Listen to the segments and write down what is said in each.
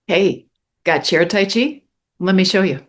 Hey, got Chair Tai Chi? Let me show you.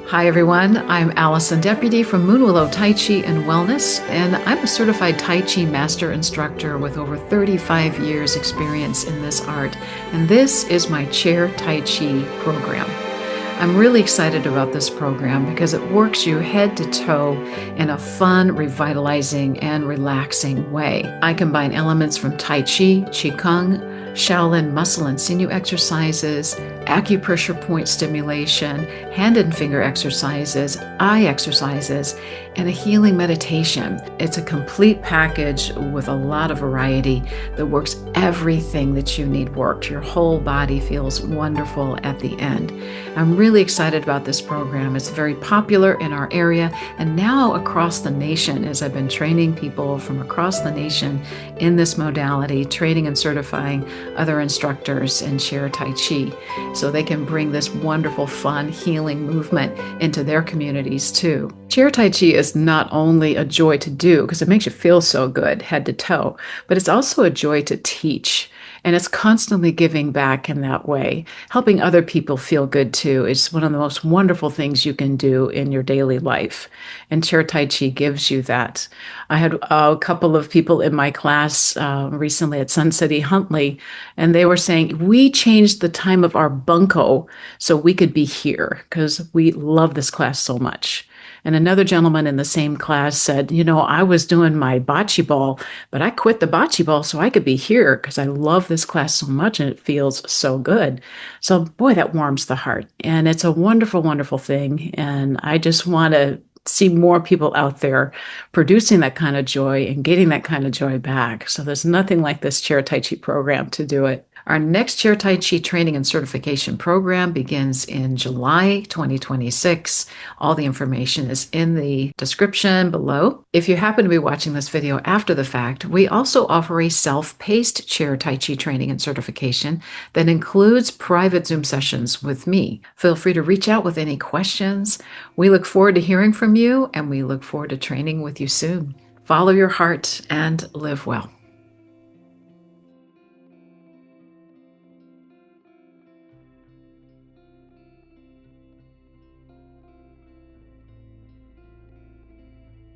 Hi, everyone. I'm Allison, Deputy from Moonwillow Tai Chi and Wellness, and I'm a certified Tai Chi master instructor with over 35 years experience in this art. And this is my Chair Tai Chi program. I'm really excited about this program because it works you head to toe in a fun, revitalizing, and relaxing way. I combine elements from Tai Chi, Qigong, Shaolin muscle and sinew exercises, acupressure point stimulation, hand and finger exercises, eye exercises, and a healing meditation. It's a complete package with a lot of variety that works everything that you need worked. Your whole body feels wonderful at the end. I'm really excited about this program. It's very popular in our area and now across the nation, as I've been training people from across the nation in this modality, training and certifying other instructors in Chair Tai Chi so they can bring this wonderful, fun, healing movement into their communities too. Chair Tai Chi is not only a joy to do because it makes you feel so good head to toe, but it's also a joy to teach. And it's constantly giving back in that way. Helping other people feel good too is one of the most wonderful things you can do in your daily life. And Chair Tai Chi gives you that. I had a couple of people in my class recently at Sun City Huntley, and they were saying, we changed the time of our bunko so we could be here because we love this class so much. And another gentleman in the same class said, I was doing my bocce ball, but I quit the bocce ball so I could be here because I love this class so much and it feels so good. So, boy, that warms the heart. And it's a wonderful, wonderful thing. And I just want to see more people out there producing that kind of joy and getting that kind of joy back. So there's nothing like this Chair Tai Chi program to do it. Our next Chair Tai Chi training and certification program begins in July 2026. All the information is in the description below. If you happen to be watching this video after the fact, we also offer a self-paced Chair Tai Chi training and certification that includes private Zoom sessions with me. Feel free to reach out with any questions. We look forward to hearing from you, and we look forward to training with you soon. Follow your heart and live well.